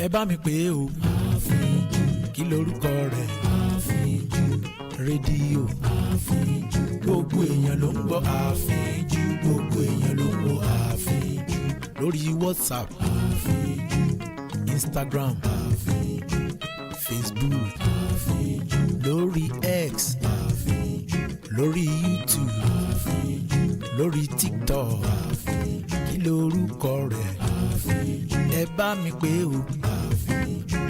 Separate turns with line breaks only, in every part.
ẹ bá mi pè é o. Àfíjù. Kí lorúkọ rẹ̀? Àfíjù. Rédíò. Àfíjù. Gbogbo èèyàn ló ń gbọ́ àfíjù. Gbogbo èèyàn ló ń gbọ́ àfíjù. Lórí WhatsApp. Àfíjù. Instagram. Àfíjù. Facebook. Àfíjù. Lórí X. Àfíjù. Lórí YouTube. Àfíjù. Lórí TikTok. Àfíjù. Kí lorúkọ rẹ̀? Àfíjù. Ẹ bá mi pè é o. Àfíjù.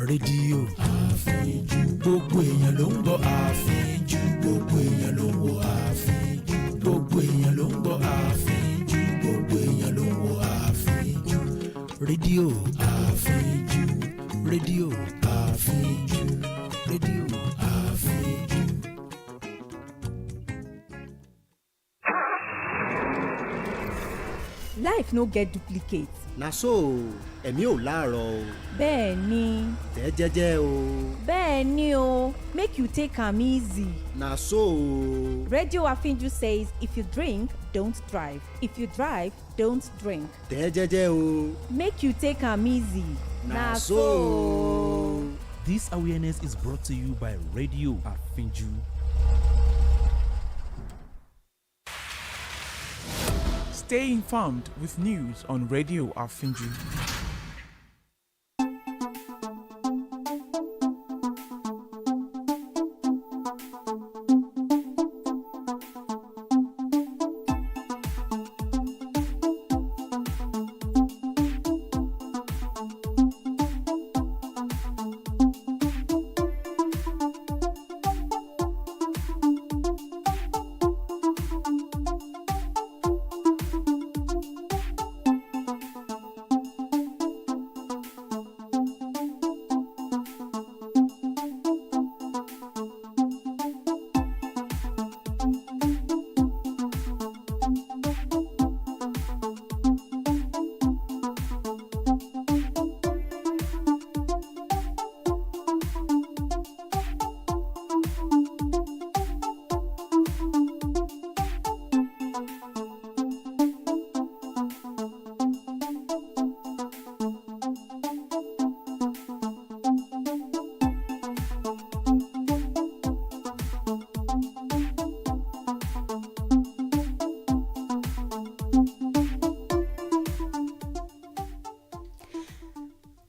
Rédíò. Àfíjù. Gbogbo èèyàn ló ń gbọ́ àfíjù. Gbogbo èèyàn ló ń gbọ́ àfíjù. Gbogbo èèyàn ló ń gbọ́ àfíjù. Gbogbo èèyàn ló ń gbọ́ àfíjù. Rédíò. Àfíjù. Rédíò. Àfíjù. Rédíò. Àfíjù.
Life no get duplicate.
Na so ẹ̀mí ò láàárọ̀ o.
Bẹ́ẹ̀ ni.
Tẹ́ jẹ́jẹ́ o.
Bẹ́ẹ̀ ni o. Make you take am easy.
Na so o.
Radio Afinju says if you drink, don't drive. If you drive, don't drink.
Tẹ́ jẹ́jẹ́ o.
Make you take am easy.
Na so o.
This awareness is brought to you by Radio Afinju.
Stay informed with news on Radio Afinju.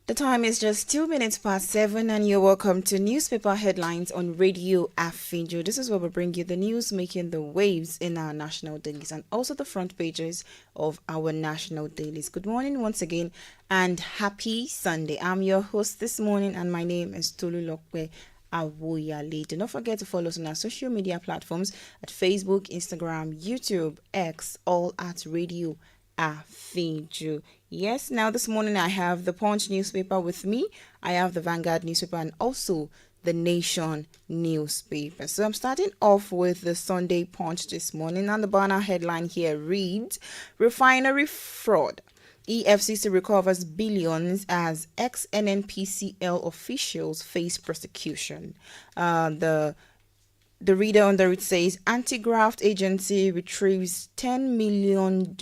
The time is just 2 minutes past 7 and you're welcome to newspaper headlines on Radio Afinju. This is where we bring you the news making the waves in our national dailies and also the front pages of our national dailies. Good morning once again and happy Sunday. I'm your host this morning and my name is Tolulope. Awoyale. Do not forget to follow us on our social media platforms at Facebook, Instagram, YouTube, X, all at Radio Afinju. Yes, now this morning I have the Punch newspaper with me. I have the Vanguard newspaper and also the Nation newspaper. So I'm starting off with the Sunday Punch this morning, and the banner headline here reads, Refinery Fraud. EFCC recovers billions as ex-NNPCL officials face prosecution. The reader under it says, Anti-Graft Agency retrieves $10 million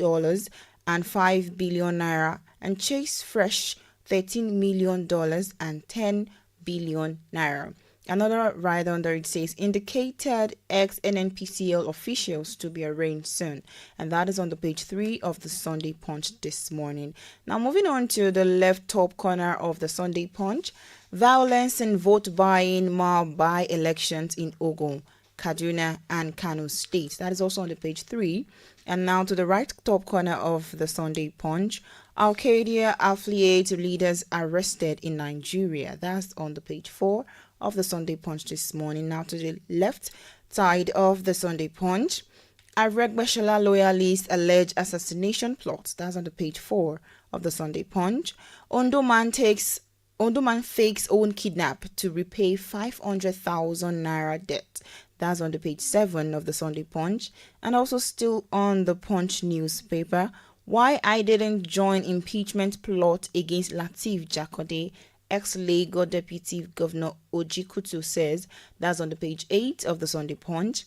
and 5 billion naira and Chase Fresh $13 million and 10 billion naira. Another rider under it says, indicated ex-NNPCL officials to be arraigned soon. And that is on the page 3 of the Sunday Punch this morning. Now moving on to the left top corner of the Sunday Punch. Violence and vote buying mar by-elections in Ogun, Kaduna and Kano State. That is also on the page 3. And now to the right top corner of the Sunday Punch. Al-Qaeda affiliate leaders arrested in Nigeria. That's on the page 4 of the Sunday Punch this morning. Now to the left side of the Sunday Punch. Aregbesola loyalist alleged assassination plots. That's on the page 4 of the Sunday Punch. Ondo man fakes own kidnap to repay 500,000 naira debt. That's on the page 7 of the Sunday Punch. And also still on the Punch newspaper, why I didn't join impeachment plot against Lateef Jakode, ex-Lagos Deputy Governor Ojikutu says. That's on the page 8 of the Sunday Punch.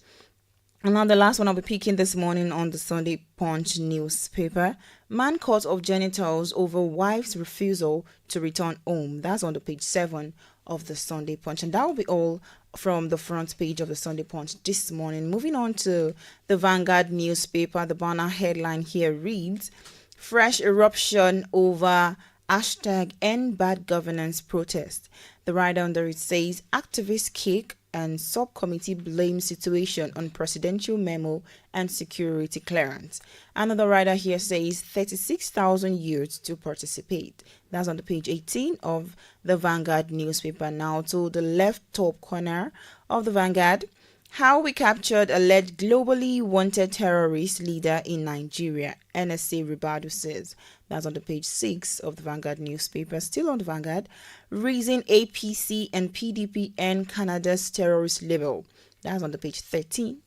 And now the last one I'll be picking this morning on the Sunday Punch newspaper. Man caught of genitals over wife's refusal to return home. That's on the page 7 of the Sunday Punch. And that will be all from the front page of the Sunday Punch this morning. Moving on to the Vanguard newspaper, the banner headline here reads, Fresh eruption over hashtag End Bad Governance protest. The rider under it says, activists kick and subcommittee blames situation on presidential memo and security clearance. Another rider here says 36,000 youths to participate. That's on the page 18 of the Vanguard newspaper. Now to the left top corner of the Vanguard, how we captured alleged globally wanted terrorist leader in Nigeria, NSA Ribadu says. That's on the page 6 of the Vanguard newspaper. Still on the Vanguard, reason APC and PDP end Canada's terrorist label. That's on the page 13.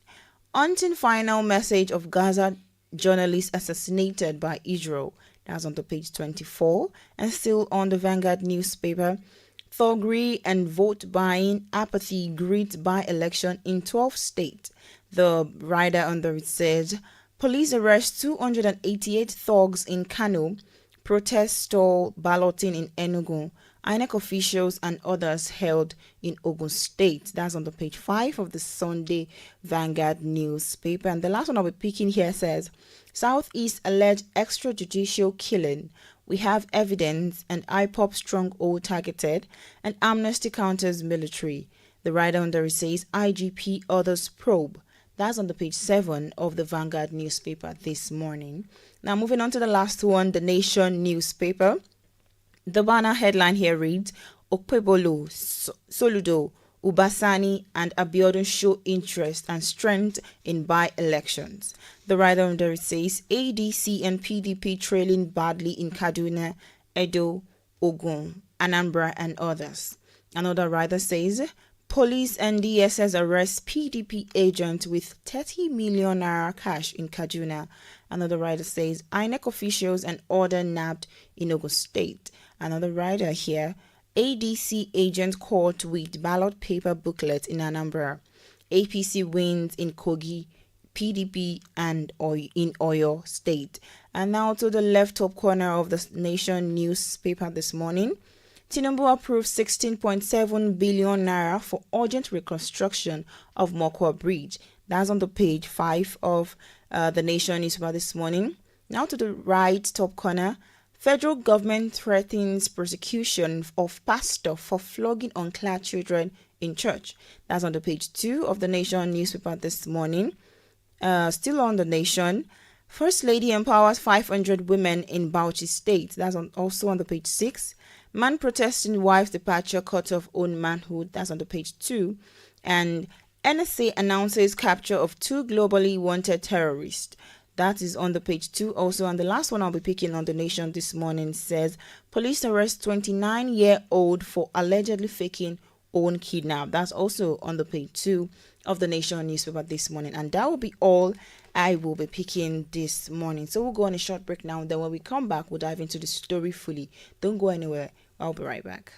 Hunting final message of Gaza journalist assassinated by Israel. That's on the page 24. And still on the Vanguard newspaper, thuggery and vote buying apathy greet by-election in 12 states. The rider under it says, police arrest 288 thugs in Kano, protest stall balloting in Enugu, INEC officials and others held in Ogun State. That's on the page 5 of the Sunday Vanguard newspaper. And the last one I'll be picking here says, Southeast alleged extrajudicial killing. We have evidence and IPOP stronghold targeted and amnesty counters military. The rider under it says IGP others probe. That's on the page 7 of the Vanguard newspaper this morning. Now moving on to the last one, the Nation newspaper. The banner headline here reads, Okpebolo, Soludo, Ubasani and Abiodun show interest and strength in by-elections. The rider under it says ADC and PDP trailing badly in Kaduna, Edo, Ogun, Anambra and others. Another rider says police and DSS arrest PDP agent with 30 million naira cash in Kaduna. Another rider says INEC officials and order nabbed in Ogun State. Another rider here, ADC agent caught with ballot paper booklet in Anambra. APC wins in Kogi, PDP and in Oyo State. And now to the left top corner of the Nation newspaper this morning. Tinubu approves 16.7 billion naira for urgent reconstruction of Mokwa Bridge. That's on the page 5 of the Nation newspaper this morning. Now to the right top corner. Federal government threatens prosecution of pastor for flogging unclad children in church. That's on the page 2 of the Nation newspaper this morning. Still on the Nation, First Lady empowers 500 women in Bauchi State. That's also on the page 6. Man protesting wife's departure cut off own manhood. That's on the page 2. And NSA announces capture of 2 globally wanted terrorists. That is on the page 2 also. And the last one I'll be picking on the Nation this morning says, police arrest 29-year-old for allegedly faking own kidnap. That's also on the page 2 of the Nation newspaper this morning. And that will be all I will be picking this morning. So we'll go on a short break now. Then when we come back, we'll dive into the story fully. Don't go anywhere. I'll be right back.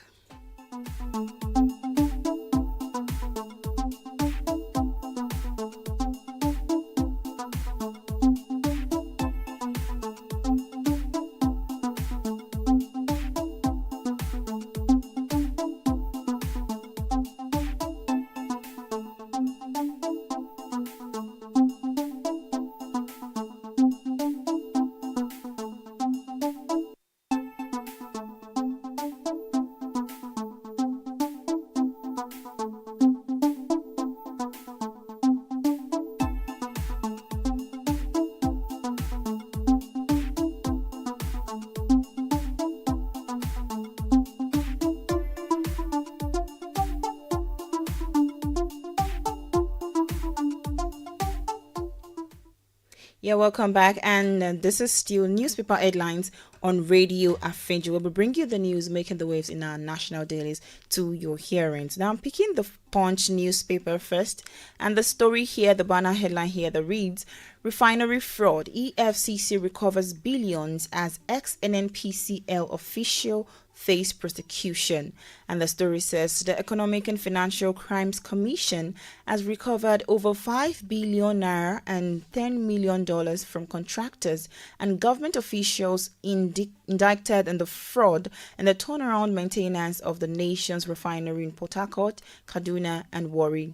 Yeah, welcome back. And this is still newspaper headlines on Radio Afinju. We'll bring you the news making the waves in our national dailies to your hearings. Now I'm picking the Punch newspaper first, and the story here, the banner headline here that reads, Refinery fraud, EFCC recovers billions as ex-NNPCL official face prosecution. And the story says the Economic and Financial Crimes Commission has recovered over 5 billion naira and $10 million from contractors and government officials indicted in the fraud and the turnaround maintenance of the nation's refinery in Port Harcourt, Kaduna, and Warri.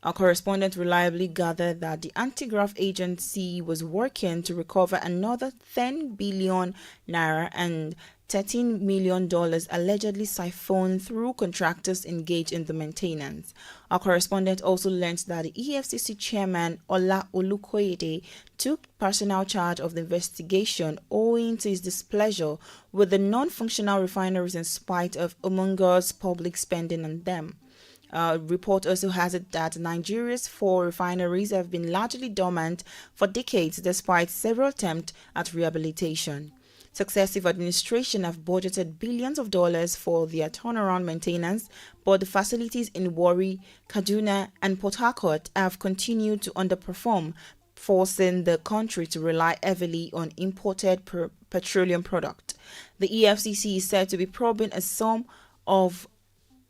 Our correspondent reliably gathered that the anti-graft agency was working to recover another 10 billion naira and $13 million allegedly siphoned through contractors engaged in the maintenance. Our correspondent also learned that the EFCC chairman Ola Olukoyede took personal charge of the investigation owing to his displeasure with the non-functional refineries in spite of humongous public spending on them. Report also has it that Nigeria's 4 refineries have been largely dormant for decades despite several attempts at rehabilitation. Successive administration have budgeted billions of dollars for their turnaround maintenance, but the facilities in Warri, Kaduna, and Port Harcourt have continued to underperform, forcing the country to rely heavily on imported petroleum product. The EFCC is said to be probing a sum of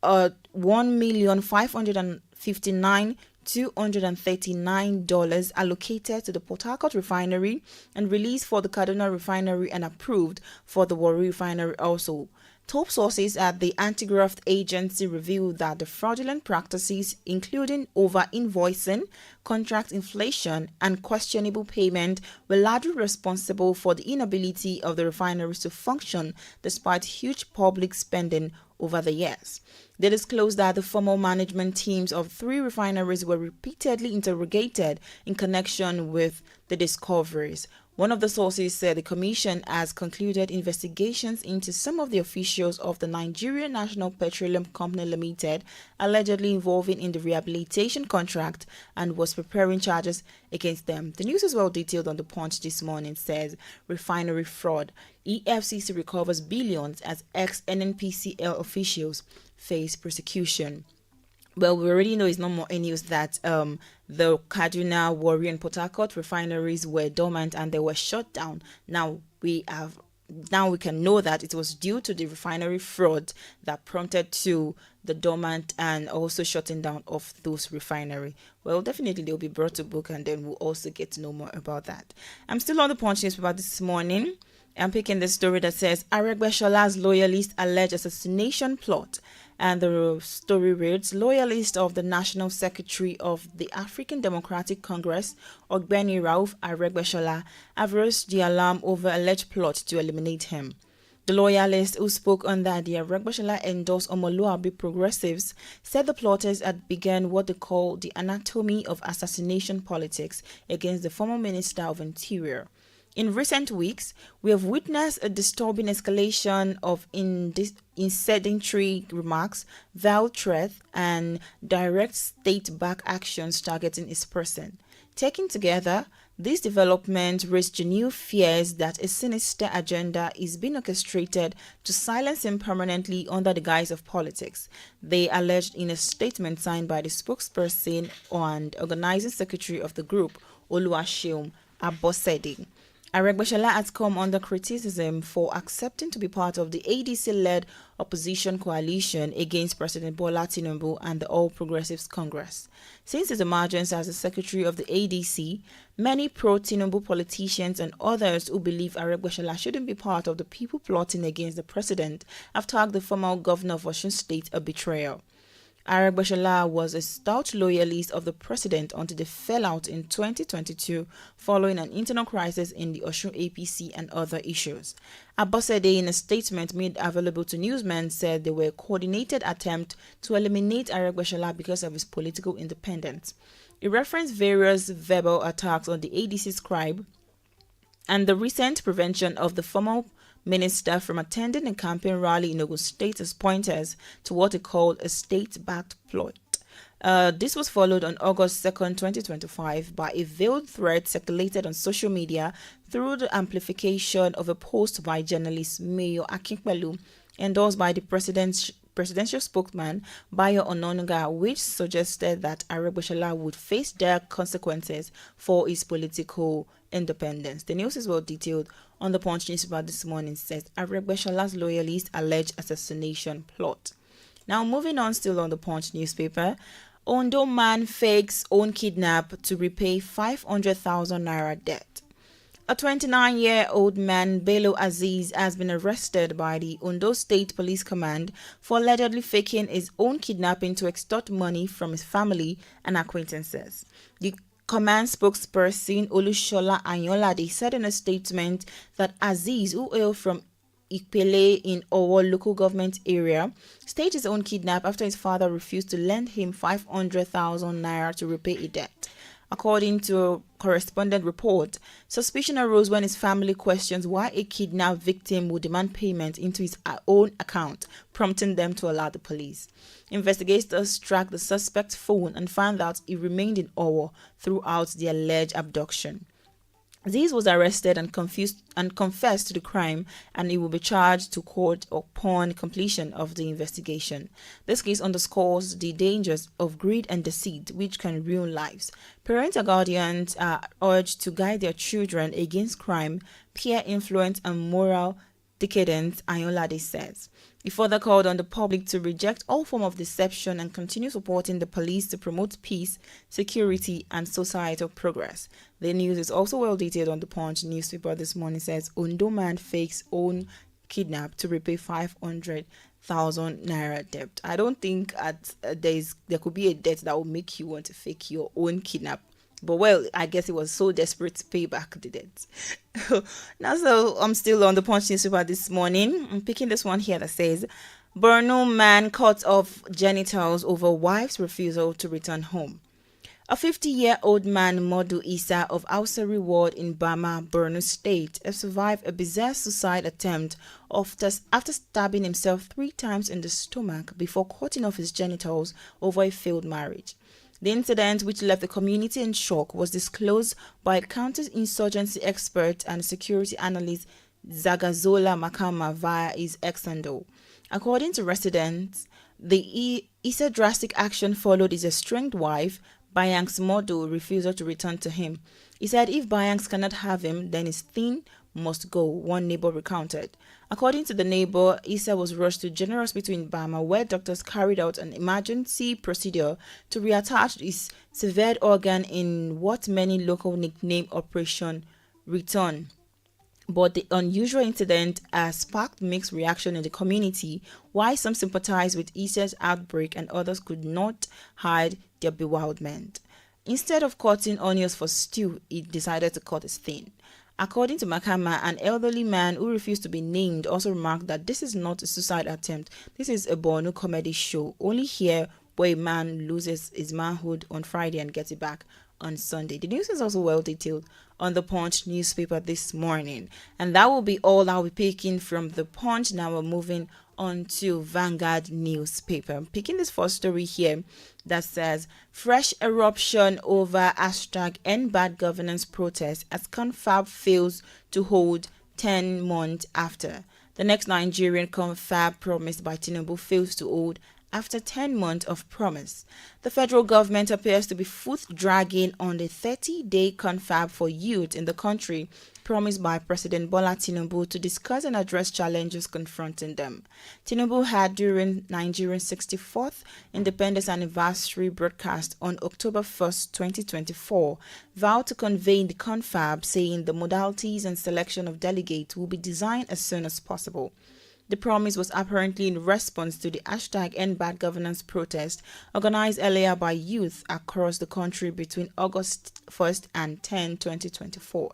$1,559,239 allocated to the Port Harcourt refinery and released for the Kaduna refinery and approved for the Warri refinery also. Top sources at the Anti-Graft Agency revealed that the fraudulent practices, including over-invoicing, contract inflation, and questionable payment, were largely responsible for the inability of the refineries to function despite huge public spending over the years. They disclosed that the former management teams of 3 refineries were repeatedly interrogated in connection with the discoveries. One of the sources said the commission has concluded investigations into some of the officials of the Nigerian National Petroleum Company Limited allegedly involving in the rehabilitation contract and was preparing charges against them. The news is well detailed on the Punch this morning. Says refinery fraud. EFCC recovers billions as ex-NNPCL officials face prosecution. Well, we already know it's not more news that the Kaduna, Warri, and Port Harcourt refineries were dormant and they were shut down. Now we can know that it was due to the refinery fraud that prompted to the dormant and also shutting down of those refinery. Well, definitely they'll be brought to book and then we'll also get to know more about that. I'm still on the Punch newspaper this morning. I'm picking the story that says Aregbesolah's loyalist alleged assassination plot. And the story reads, loyalist of the National Secretary of the African Democratic Congress, Ogbeni Rauf Aregbesola, have raised the alarm over alleged plot to eliminate him. The loyalist, who spoke under the Aregbesola endorsed Omoluabi progressives, said the plotters had begun what they call the anatomy of assassination politics against the former Minister of Interior. In recent weeks, we have witnessed a disturbing escalation of incendiary remarks, veiled threats, and direct state-backed actions targeting his person. Taken together, these developments raise new fears that a sinister agenda is being orchestrated to silence him permanently under the guise of politics. They alleged in a statement signed by the spokesperson and organizing secretary of the group, Oluwaseun Abosede. Aregbesola has come under criticism for accepting to be part of the ADC-led opposition coalition against President Bola Tinubu and the All Progressives Congress. Since his emergence as the secretary of the ADC, many pro-Tinubu politicians and others who believe Aregbesola shouldn't be part of the people plotting against the president have tagged the former governor of Osun State a betrayal. Aregbesola was a stout loyalist of the president until they fell out in 2022 following an internal crisis in the Osun APC and other issues. Abosede, in a statement made available to newsmen, said there were a coordinated attempt to eliminate Aregbesola because of his political independence. He referenced various verbal attacks on the ADC scribe and the recent prevention of the former minister from attending a campaign rally in Ogun State as pointers to what he called a state-backed plot. This was followed on August 2nd, 2025 by a veiled threat circulated on social media through the amplification of a post by journalist Mayo Akinpelu, endorsed by the presidential spokesman Bayo Ononuga, which suggested that Aregbesola would face dire consequences for his political independence. The news is well detailed on the Punch newspaper this morning. Says Aregbesola's loyalists allege assassination plot. Now moving on, still on the Punch newspaper, Ondo man fakes own kidnap to repay 500,000 naira debt. A 29-year-old man, Bello Aziz, has been arrested by the Ondo State Police Command for allegedly faking his own kidnapping to extort money from his family and acquaintances. The command spokesperson Olushola Anyolade said in a statement that Aziz, who hailed from Ipele in Owo local government area, staged his own kidnap after his father refused to lend him 500,000 naira to repay a debt. According to a correspondent report, suspicion arose when his family questions why a kidnapped victim would demand payment into his own account, prompting them to alert the police. Investigators tracked the suspect's phone and found out he remained in Owo throughout the alleged abduction. Aziz was arrested and confessed to the crime, and he will be charged to court upon completion of the investigation. This case underscores the dangers of greed and deceit, which can ruin lives. Parents or guardians are urged to guide their children against crime, peer influence, and moral decadence, Ayolade says. He further called on the public to reject all form of deception and continue supporting the police to promote peace, security, and societal progress. The news is also well detailed on the Punch newspaper this morning. Says Ondo man fakes own kidnap to repay 500,000 naira debt. I don't think there could be a debt that will make you want to fake your own kidnap. But well, I guess it was so desperate to pay back the debt. Now, so I'm still on the Punch newspaper this morning. I'm picking this one here that says, Borno man cuts off genitals over wife's refusal to return home. A 50-year-old man, Modu Isa of Ausari Ward in Bama, Borno State, has survived a bizarre suicide attempt after stabbing himself 3 times in the stomach before cutting off his genitals over a failed marriage. The incident, which left the community in shock, was disclosed by counterinsurgency expert and security analyst Zagazola Makama via his ex-handle. According to residents, the Issa drastic action followed his estranged wife, Bayank's model, refusal to return to him. He said if Bayanks cannot have him, then his thing must go, one neighbor recounted. According to the neighbor, Issa was rushed to General Hospital in Bama, where doctors carried out an emergency procedure to reattach his severed organ in what many local nickname Operation Return. But the unusual incident has sparked mixed reaction in the community, while some sympathized with Issa's outbreak and others could not hide their bewilderment. Instead of cutting onions for stew, he decided to cut his thin. According to Makama, an elderly man who refused to be named also remarked that this is not a suicide attempt. This is a Borno comedy show. Only here where a man loses his manhood on Friday and gets it back on Sunday. The news is also well detailed on the Punch newspaper this morning. And that will be all I'll be picking from the Punch. Now we're moving on to Vanguard newspaper. I'm picking this first story here that says fresh eruption over hashtag end bad governance protest as confab fails to hold 10 months after. The next Nigerian confab promised by Tinubu fails to hold after 10 months of promise. The federal government appears to be foot dragging on the 30-day confab for youth in the country promised by President Bola Tinubu to discuss and address challenges confronting them. Tinubu had, during Nigeria's 64th independence anniversary broadcast on October 1st, 2024, vowed to convene the confab, saying the modalities and selection of delegates will be designed as soon as possible. The promise was apparently in response to the hashtag End Bad Governance protest organized earlier by youth across the country between August 1st and 10, 2024.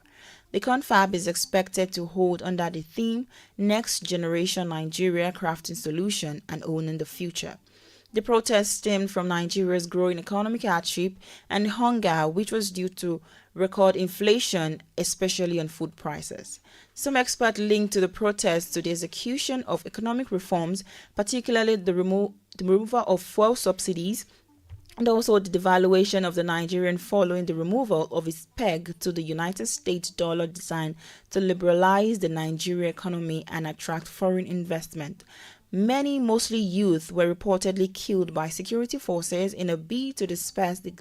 The confab is expected to hold under the theme Next Generation Nigeria Crafting Solution and Owning the Future. The protest stemmed from Nigeria's growing economic hardship and hunger, which was due to record inflation, especially on food prices. Some experts linked to the protests to the execution of economic reforms, particularly the removal of fuel subsidies and also the devaluation of the Nigerian following the removal of its peg to the United States dollar designed to liberalize the Nigerian economy and attract foreign investment. Many, mostly youth, were reportedly killed by security forces in a bid to disperse the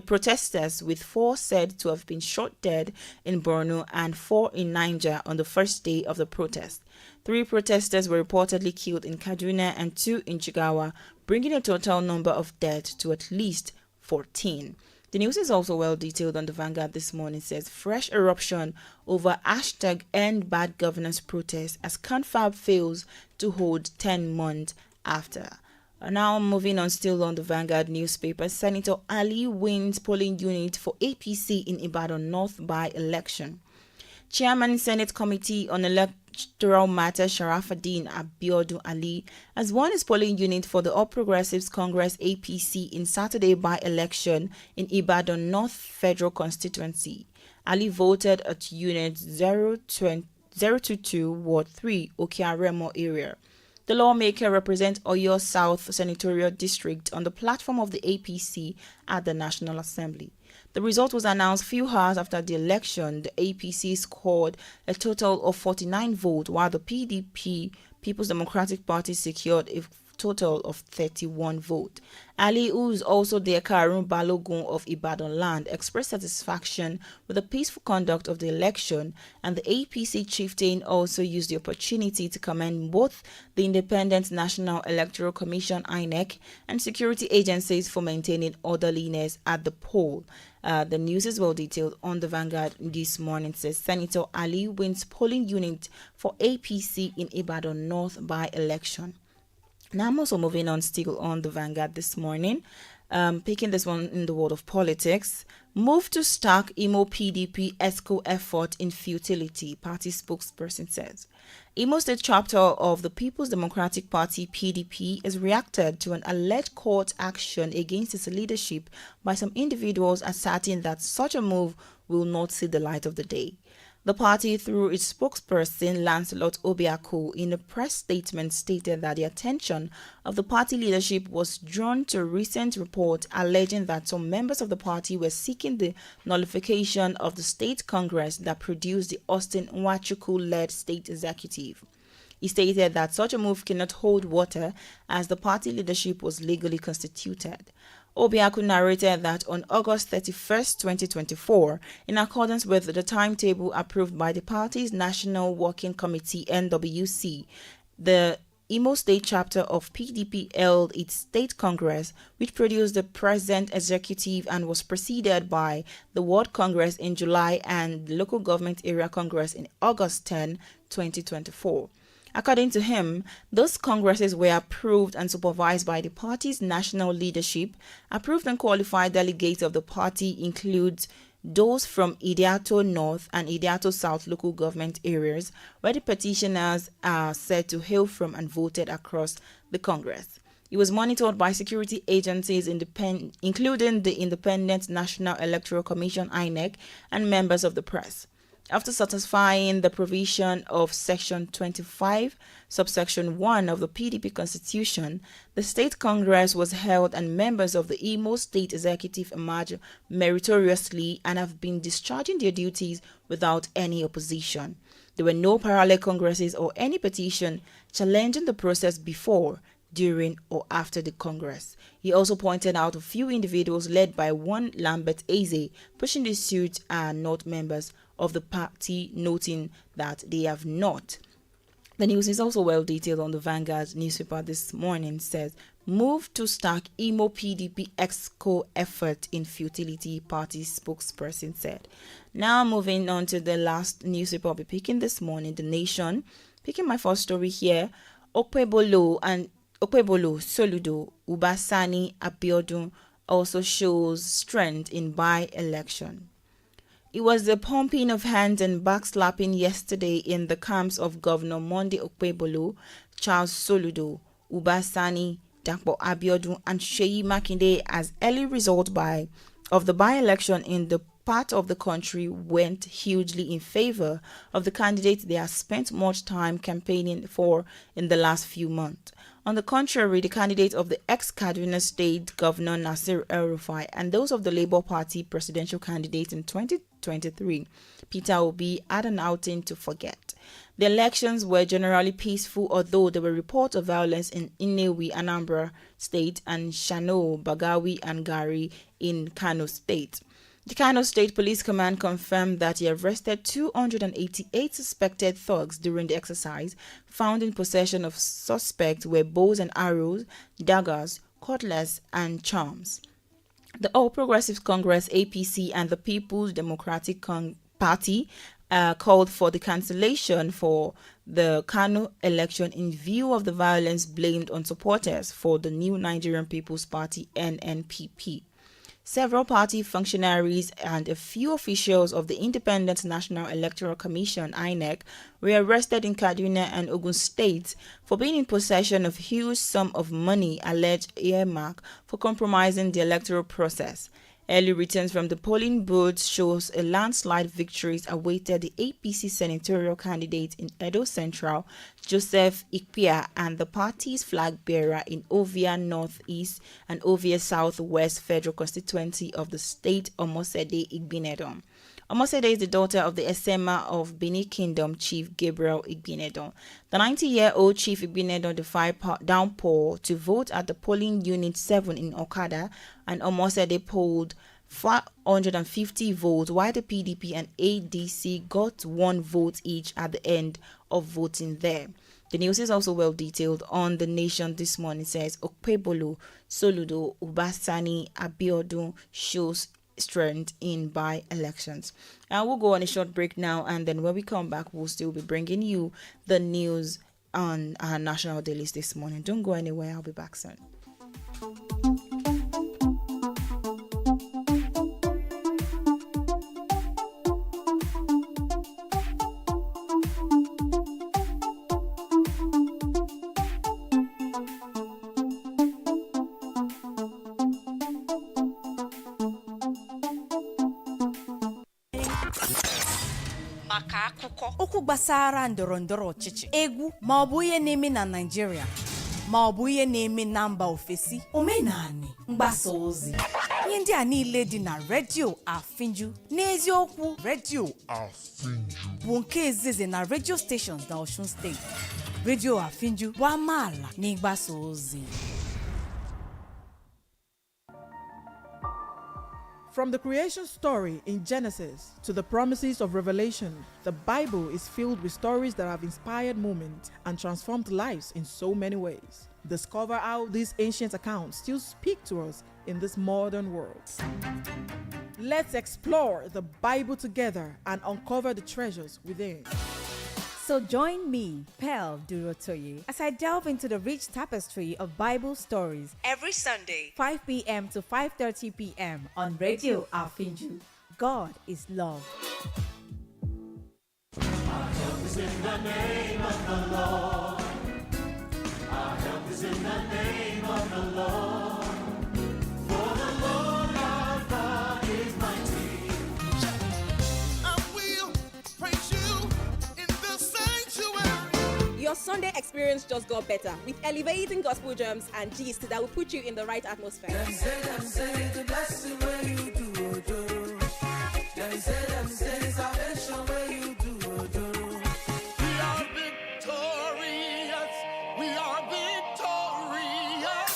protesters, with 4 said to have been shot dead in Borno and 4 in Niger on the first day of the protest. 3 protesters were reportedly killed in Kaduna and 2 in Jigawa, bringing the total number of dead to at least 14. The news is also well detailed on the Vanguard this morning. It says fresh eruption over hashtag end bad governance protest as Confab fails to hold 10 months after. Now moving on, still on the Vanguard newspaper, Senator Ali wins polling unit for APC in Ibadan North by election. Chairman Senate Committee on Electoral Matters Sharafuddin Abiodun Ali has won his polling unit for the All Progressives Congress APC in Saturday by-election in Ibadan North Federal Constituency. Ali voted at Unit 022 Ward 3 Okiaremo area. The lawmaker represents Oyo South Senatorial District on the platform of the APC at the National Assembly. The result was announced few hours after the election. The APC scored a total of 49 votes, while the PDP, People's Democratic Party, secured a total of 31 votes. Ali, who is also the Karun Balogun of Ibadan land, expressed satisfaction with the peaceful conduct of the election, and the APC chieftain also used the opportunity to commend both the Independent National Electoral Commission (INEC) and security agencies for maintaining orderliness at the poll. The news is well detailed on the Vanguard this morning. It says Senator Ali wins polling unit for APC in Ibadan North by election. Now I'm also moving on, still on the Vanguard this morning, picking this one in the world of politics. Move to stack Imo PDP ESCO effort in futility, party spokesperson says. Imo State chapter of the People's Democratic Party PDP has reacted to an alleged court action against its leadership by some individuals, asserting that such a move will not see the light of the day. The party, through its spokesperson Lancelot Obiaku, in a press statement stated that the attention of the party leadership was drawn to a recent report alleging that some members of the party were seeking the nullification of the state congress that produced the Austin Nwachukwu-led state executive. He stated that such a move cannot hold water as the party leadership was legally constituted. Obiaku narrated that on August 31st, 2024, in accordance with the timetable approved by the party's National Working Committee (NWC), the Imo State chapter of PDP held its state congress, which produced the present executive and was preceded by the World Congress in July and the Local Government Area Congress in August 10, 2024. According to him, those congresses were approved and supervised by the party's national leadership. Approved and qualified delegates of the party include those from Idiato North and Idiato South local government areas, where the petitioners are said to hail from and voted across the Congress. It was monitored by security agencies, including the Independent National Electoral Commission (INEC) and members of the press. After satisfying the provision of Section 25, subsection 1 of the PDP Constitution, the State Congress was held and members of the Imo State Executive emerged meritoriously and have been discharging their duties without any opposition. There were no parallel congresses or any petition challenging the process before, during, or after the Congress. He also pointed out a few individuals led by one Lambert Eze pushing the suit are not members of the party, noting that they have not. The news is also well detailed on the Vanguard newspaper this morning. Says move to stack Imo PDP EXCO effort in futility, party spokesperson said. Now moving on to the last newspaper I'll be picking this morning, The Nation. Picking my first story here, Okpebolo Soludo Ubasani Abiodun also shows strength in by-election. It was the pumping of hands and backslapping yesterday in the camps of Governor Monday Okpebolo, Charles Soludo, Ubasani, Dapo Abiodun, and Sheyi Makinde as early result of the by-election in the part of the country went hugely in favor of the candidates they have spent much time campaigning for in the last few months. On the contrary, the candidates of the ex-Kaduna State Governor Nasir El-Rufai and those of the Labour Party presidential candidate in 2023, Peter Obi, had an outing to forget. The elections were generally peaceful, although there were reports of violence in Nnewi, Anambra State, and Shano, Bagawi, and Gari in Kano State. The Kano State Police Command confirmed that he arrested 288 suspected thugs during the exercise. Found in possession of suspects were bows and arrows, daggers, cutlass, and charms. The All Progressives Congress (APC) and the People's Democratic Party called for the cancellation for the Kano election in view of the violence blamed on supporters for the New Nigerian People's Party (NNPP). Several party functionaries and a few officials of the Independent National Electoral Commission (INEC) were arrested in Kaduna and Ogun states for being in possession of huge sum of money alleged earmark for compromising the electoral process. Early returns from the polling booths shows a landslide victories awaited the APC senatorial candidate in Edo Central, Joseph Ikpia, and the party's flag bearer in Ovia Northeast and Ovia Southwest federal constituency of the state, Omosede Igbinedon. Omosede is the daughter of the Esema of Benin Kingdom Chief Gabriel Igbinedon. The 90-year-old Chief Igbinedon defied downpour to vote at the polling unit 7 in Okada, and Omosede polled 450 votes, while the PDP and ADC got 1 vote each at the end of voting there. The news is also well detailed on The Nation this morning. It says Okpebolo, Soludo, Ubasani, Abiodun shows strength in by-elections. And we'll go on a short break now, and then when we come back, we'll still be bringing you the news on our national dailies this morning. Don't go anywhere. I'll be back soon.
maka akụkọ okwu gbasara ndọrọndọrọ ọchịchị, egwu ma ọ bụ ihe na-eme na Naịjirịa ma ọ bụ ihe na-eme na mba ofesi, omenani, mgbasa ozi, ihe ndị a niile dị na redio Afinju. N'eziokwu, redio Afinju bụ nke izizi na radio stations na Osun State. Radio Afinju bụ amaala na ịgbasa ozi.
From the creation story in Genesis to the promises of Revelation, the Bible is filled with stories that have inspired moments and transformed lives in so many ways. Discover how these ancient accounts still speak to us in this modern world. Let's explore the Bible together and uncover the treasures within.
So join me, Pearl Durotoye, as I delve into the rich tapestry of Bible stories
Every Sunday,
5 p.m. to 5:30 p.m. on Radio Afinju. God is love.
Our help is in the name of the Lord. Our help is in the name of the Lord. For the Lord our God is mighty.
I will praise you in the sanctuary.
Your Sunday experience just got better with elevating gospel gems and gist that will put you in the right atmosphere.
Them say the blessing where you do, Ojo. Them say salvation where you do, Ojo.
We are victorious. We are victorious.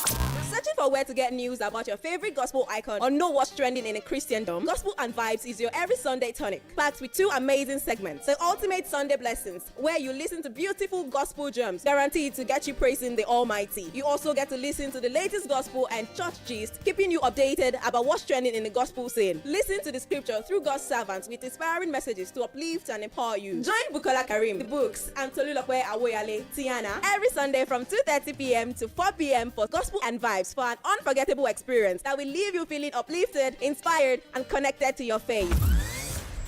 Searching for where to get news about your favorite gospel icon or know what's trending in a Christendom? Gospel and Vibes is your every Sunday tonic, packed with 2 amazing segments. The ultimate Sunday blessings, where you listen to beautiful gospel gems guaranteed to get you praising the Almighty. You also get to listen to the latest gospel and church gist, keeping you updated about what's trending in the gospel scene. Listen to the scripture through God's servants with inspiring messages to uplift and empower you. Join Bukola Karim, The Books, and Tolulope Awoyale, Tiana, every Sunday from 2:30 p.m. to 4 p.m. for Gospel and Vibes, for an unforgettable experience that will leave you feeling uplifted, inspired, and connected to your faith.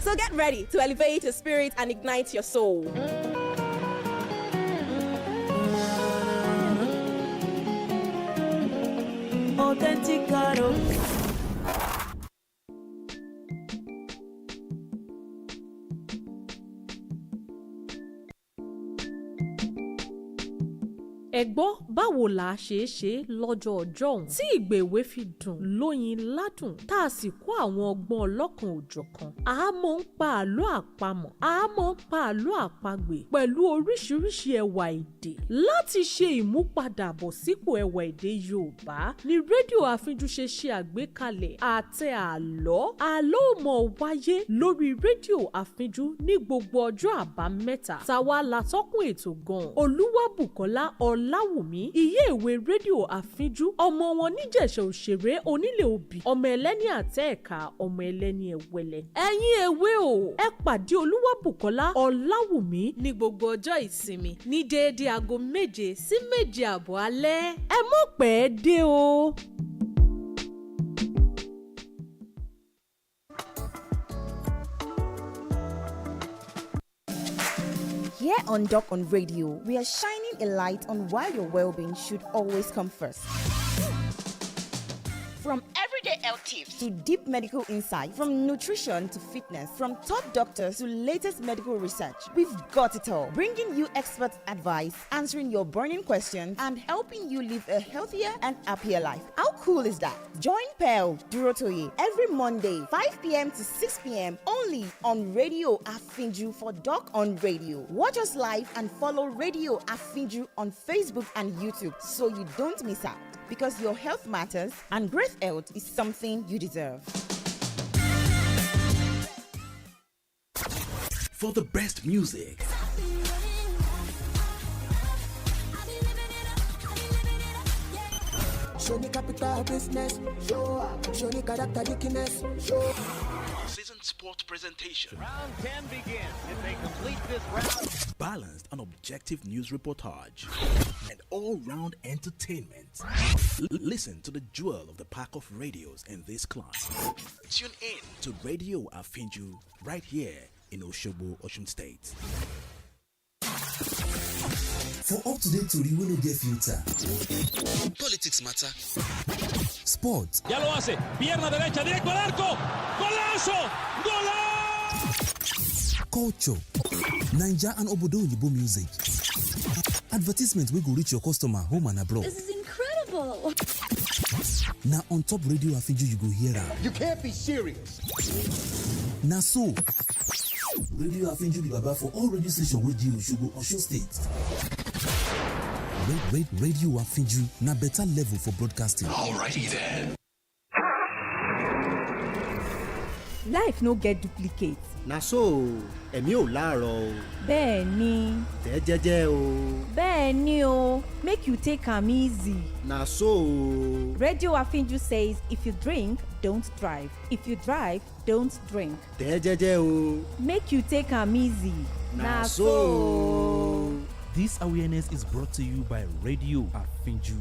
So get ready to elevate your spirit and ignite your soul.
Authentic God. ẹ gbọ́ báwo la ṣe é ṣe lọ́jọ́ ọjọ́ òun tí ìgbèwé fi dùn lóyin ládùn tá a sì kó àwọn ọgbọ́n ọlọ́kan òjọ̀kan àmọ́ ń pa àlọ́ àpamọ̀ àmọ́ ń pa àlọ́ àpagbè pẹ̀lú oríṣiríṣi ẹwà èdè láti ṣe ìmúpadàbọ̀sípò ẹwà èdè Yorùbá ni rédíò Àfínjú ṣe ṣe àgbékalẹ̀ àtẹ àlọ́ ò mọ̀ wáyé lórí rédíò Àfínjú ní gbogbo ọjọ́ àbámẹ́ta táwa látọ́kùn ètò gan-an Olúwabùkọ́lá Ọláwùmí ìyéèwé rédíò Àfínjú ọmọ wọn níjẹ̀ṣà òṣèré onílé òbí ọmọ ẹlẹ́ni àtẹ́ẹ̀ka ọmọ ẹlẹ́ni ẹ̀wẹ̀lẹ̀ ẹ̀yin èwe o ẹ pàdé Olúwabùkọ́lá Ọláwùmí ní gbogbo ọjọ́ ìsinmi ní déédéé aago 7 sí 7:30 alẹ́ ẹ mọ̀ pẹ́ dé o.
Here on Doc on Radio, we are shining a light on why your well-being should always come first. From everyday health tips to deep medical insights, from nutrition to fitness, from top doctors to latest medical research, we've got it all. Bringing you expert advice, answering your burning questions, and helping you live a healthier and happier life. How cool is that? Join Pearl Durotoye every Monday, 5 p.m. to 6 p.m. only on Radio Àfínjú for Doc on Radio. Watch us live and follow Radio Àfínjú on Facebook and YouTube so you don't miss out. Because your health matters and great health is something you deserve.
For the best music,
Show me capital business, show me character dickiness,
season sport presentation,
Round 10 begins. If they complete this round,
balanced and objective news reportage, and all-round entertainment. Listen to the jewel of the pack of radios in this class. Tune in to Radio Àfínjú right here in Osogbo, Osun State.
For up-to-date tori wey no get filter.
Politics matter.
Sport.
Ya lo hace. Pierna derecha, directo al arco. ¡Golazo! ¡Golazo!
Culture. Naija and obodo oyibo music. Advertisement wey go reach your customer home and abroad.
This is incredible.
Na on top Radio Àfínjú you go hear am.
You can't be serious.
Na so. Radio Àfínjú be baba for all radio stations wey dey Osogbo, Osun State. Radio Àfínjú na better level for broadcasting.
Alrighty then.
Life no get duplicate.
Na so ẹ̀mí ò láàárọ̀ o.
Bẹ́ẹ̀ ni.
Tẹ́ jẹ́jẹ́ o.
Bẹ́ẹ̀ ni o. Make you take am easy.
Na so o.
Radio Àfínjú says if you drink, don't drive. If you drive, don't drink.
Tẹ́ jẹ́jẹ́ o.
Make you take am easy.
Na so o.
This awareness is brought to you by Radio Àfínjú.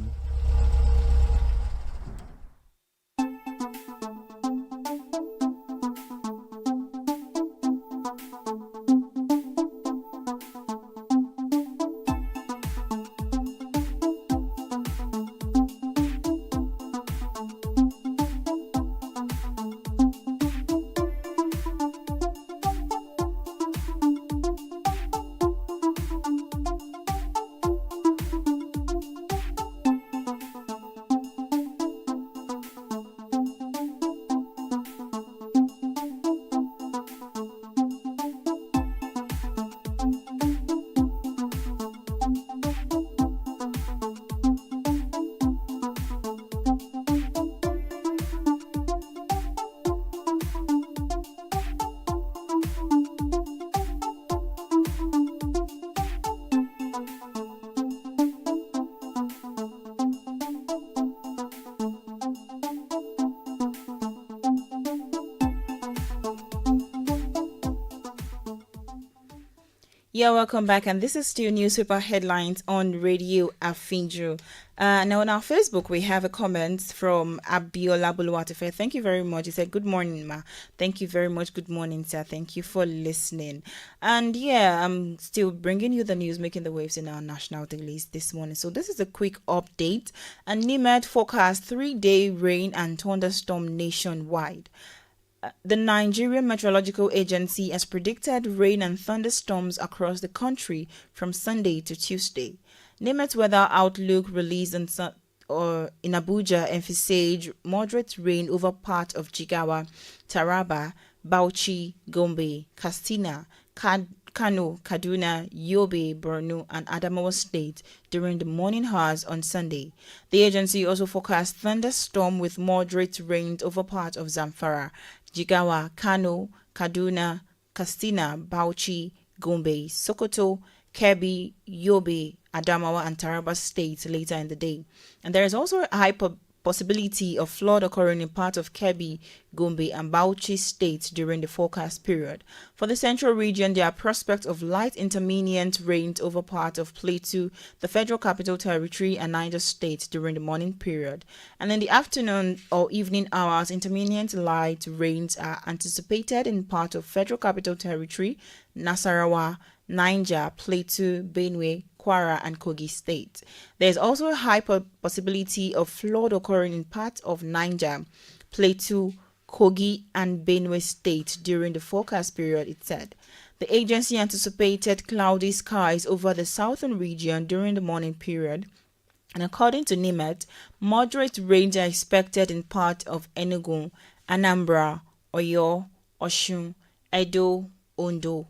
Yeah, welcome back, and this is still newspaper headlines on Radio Àfínjú. Now on our Facebook, we have a comment from Abiola Buluwatefe. Thank you very much. He said, "Good morning, ma. Thank you very much. Good morning, sir. Thank you for listening." And yeah, I'm still bringing you the news making the waves in our national dailies this morning. So this is a quick update. And NIMET forecast 3-day rain and thunderstorm nationwide. The Nigerian Meteorological Agency has predicted rain and thunderstorms across the country from Sunday to Tuesday. NIMET weather outlook released in Abuja emphasized moderate rain over part of Jigawa, Taraba, Bauchi, Gombe, Katsina, Kano, Kaduna, Yobe, Borno, and Adamawa State during the morning hours on Sunday. The agency also forecast thunderstorm with moderate rain over part of Zamfara, Jigawa, Kano, Kaduna, Katsina, Bauchi, Gombe, Sokoto, Kebbi, Yobe, Adamawa, and Taraba states later in the day. And there is also a high possibility of flood occurring in part of Kebbi, Gombe, and Bauchi states during the forecast period. For the central region, there are prospects of light intermediate rains over part of Plateau, the Federal Capital Territory, and Niger State during the morning period. And in the afternoon or evening hours, intermediate light rains are anticipated in part of Federal Capital Territory, Nasarawa, Niger, Plateau, Benue, Kwara, and Kogi State. There is also a high possibility of flood occurring in parts of Niger, Plateau, Kogi, and Benue State during the forecast period, it said. The agency anticipated cloudy skies over the southern region during the morning period, and according to NIMET, moderate rains are expected in part of Enugu, Anambra, Oyo, Osun, Edo, Ondo,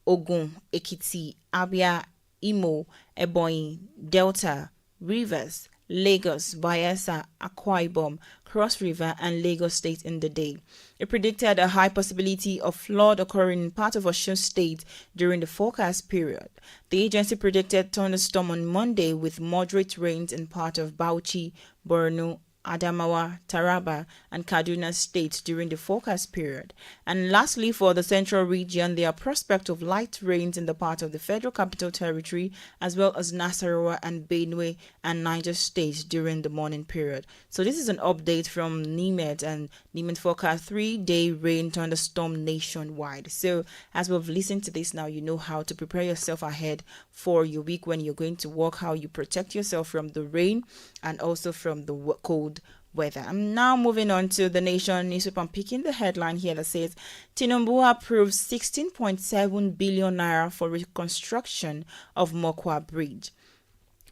Ogun, Ekiti, Abia, Imo, Ebonyi, Delta, Rivers, Lagos, Bayelsa, Akwa Ibom, Cross River, and Lagos State in the day. It predicted a high possibility of flood occurring in part of Osun State during the forecast period. The agency predicted thunderstorm on Monday with moderate rains in part of Bauchi, Borno, Adamawa, Taraba, and Kaduna states during the forecast period. And lastly, for the central region, there are prospects of light rains in the part of the Federal Capital Territory, as well as Nasarawa and Benue and Niger states during the morning period. So this is an update from NIMET, and NIMET forecast 3-day rain thunderstorm nationwide. So as we've listened to this now, you know how to prepare yourself ahead for your week when you're going to work, how you protect yourself from the rain and also from the cold weather. I'm now moving on to the Nation newspaper. I'm picking the headline here that says Tinubu approves 16.7 billion naira for reconstruction of Mokwa Bridge.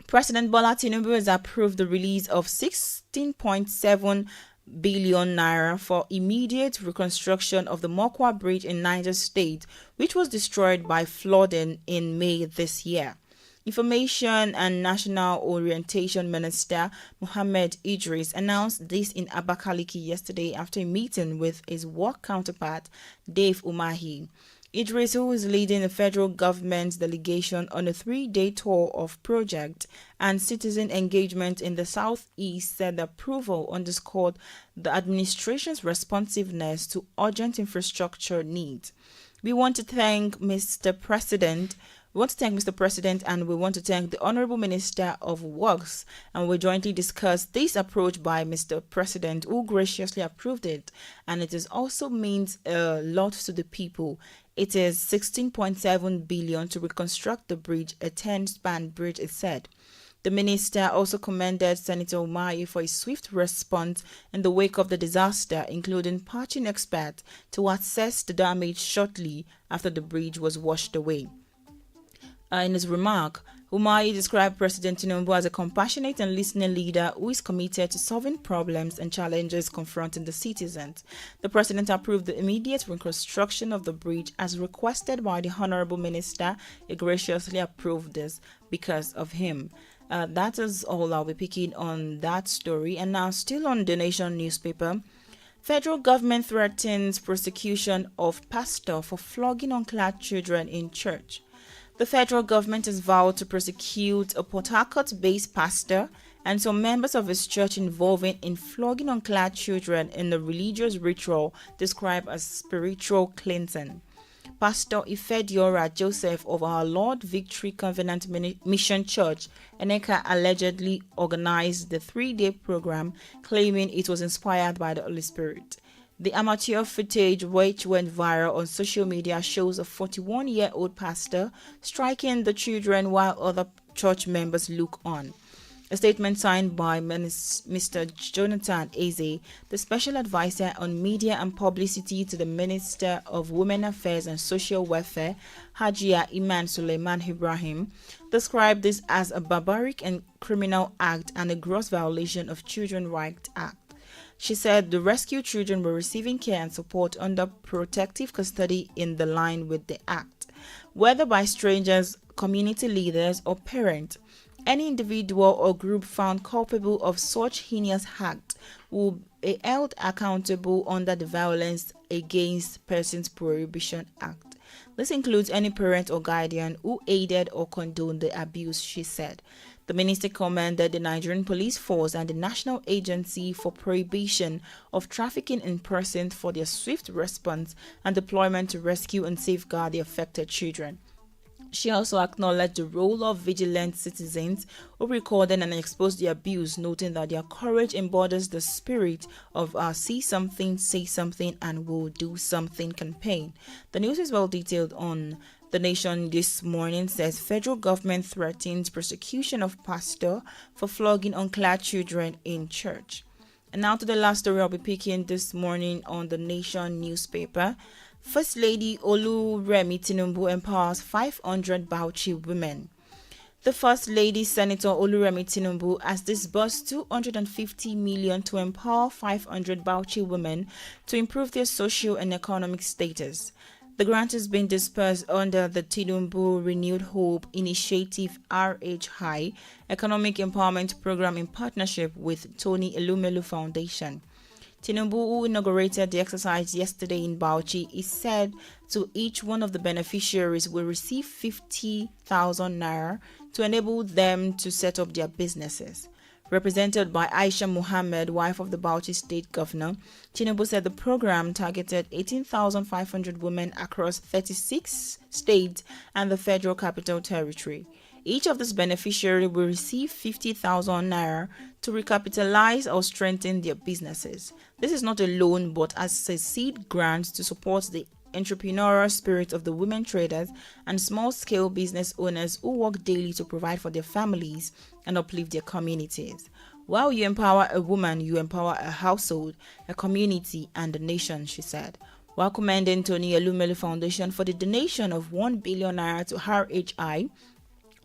President Bola Tinubu has approved the release of 16.7 billion naira for immediate reconstruction of the Mokwa Bridge in Niger State, which was destroyed by flooding in May this year. Information and National Orientation Minister Mohammed Idris announced this in Abakaliki yesterday after a meeting with his work counterpart Dave Umahi. Idris, who is leading the federal government's delegation on a 3-day tour of project and citizen engagement in the southeast, said the approval underscored the administration's responsiveness to urgent infrastructure needs. We want to thank Mr. President, and we want to thank the Honorable Minister of Works, and we jointly discussed this approach by Mr. President, who graciously approved it, and it is also means a lot to the people. It is 16.7 billion to reconstruct the bridge, a 10-span bridge, it said. The minister also commended Senator Umahi for his swift response in the wake of the disaster, including patching experts to assess the damage shortly after the bridge was washed away. In his remark, Umahi described President Tinubu as a compassionate and listening leader who is committed to solving problems and challenges confronting the citizens. The president approved the immediate reconstruction of the bridge as requested by the Honorable Minister. He graciously approved this because of him. That is all I'll be picking on that story. And now, still on the Nation newspaper, federal government threatens prosecution of pastor for flogging unclad children in church. The federal government has vowed to prosecute a Port Harcourt-based pastor and some members of his church involving in flogging unclad children in the religious ritual described as spiritual cleansing. Pastor Ifediora Joseph of Our Lord Victory Covenant Mission Church, Eneka, allegedly organized the 3-day program, claiming it was inspired by the Holy Spirit. The amateur footage, which went viral on social media, shows a 41-year-old pastor striking the children while other church members look on. A statement signed by Mr. Jonathan Eze, the Special Advisor on Media and Publicity to the Minister of Women Affairs and Social Welfare, Hajia Iman Suleiman Ibrahim, described this as a barbaric and criminal act and a gross violation of Children's Rights Act. She said the rescued children were receiving care and support under protective custody in the line with the act, whether by strangers, community leaders, or parents. Any individual or group found culpable of such heinous act will be held accountable under the Violence Against Persons Prohibition Act. This includes any parent or guardian who aided or condoned the abuse, she said. The minister commended the Nigerian Police Force and the National Agency for Prohibition of Trafficking in Persons for their swift response and deployment to rescue and safeguard the affected children. She also acknowledged the role of vigilant citizens who recorded and exposed the abuse, noting that their courage embodies the spirit of our See Something, Say Something, and We'll Do Something campaign. The news is well detailed on The Nation this morning. Says federal government threatens prosecution of pastor for flogging unclad children in church. And now to the last story I'll be picking this morning on The Nation newspaper. First Lady Oluremi Tinubu empowers 500 Bauchi women. The First Lady Senator Oluremi Tinubu has disbursed 250 million to empower 500 Bauchi women to improve their social and economic status. The grant has been dispersed under the Tinubu Renewed Hope Initiative RHI Economic Empowerment Program in partnership with Tony Elumelu Foundation. Tinubu, who inaugurated the exercise yesterday in Bauchi, is said to each one of the beneficiaries will receive 50,000 naira to enable them to set up their businesses. Represented by Aisha Muhammad, wife of the Bauchi State Governor, Tinubu said the program targeted 18,500 women across 36 states and the Federal Capital Territory. Each of these beneficiaries will receive 50,000 naira to recapitalize or strengthen their businesses. This is not a loan, but as a seed grant to support the entrepreneurial spirit of the women traders and small-scale business owners who work daily to provide for their families and uplift their communities. While you empower a woman, you empower a household, a community, and a nation, she said. While commending Tony Elumelu Foundation for the donation of 1 billion naira to RHI,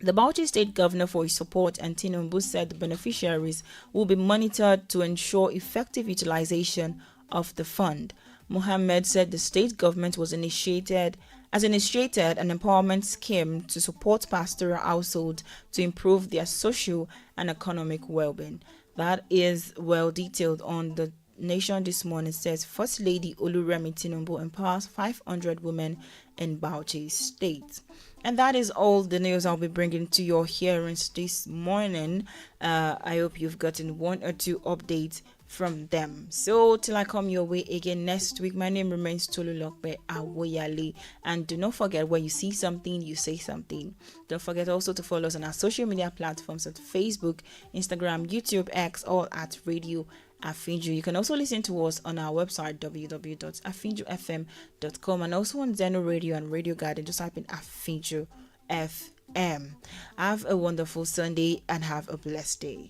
the Bauchi State Governor for his support, and Tinubu said the beneficiaries will be monitored to ensure effective utilization of the fund. Mohammed said the state government initiated an empowerment scheme to support pastoral households to improve their social and economic well-being. That is well detailed on The Nation this morning. Says First Lady Oluremi Tinubu empowers 500 women in Bauchi State. And that is all the news I'll be bringing to your hearings this morning. I hope you've gotten one or two updates from them. So till I come your way again next week, my name remains Tolulope Awoyale. And do not forget, when you see something, you say something. Don't forget also to follow us on our social media platforms at Facebook, Instagram, YouTube, X, all at Radio Afinju. You can also listen to us on our website www.afinjufm.com and also on Zeno Radio and Radio Garden. Just type in Afinju FM. Have a wonderful Sunday and have a blessed day.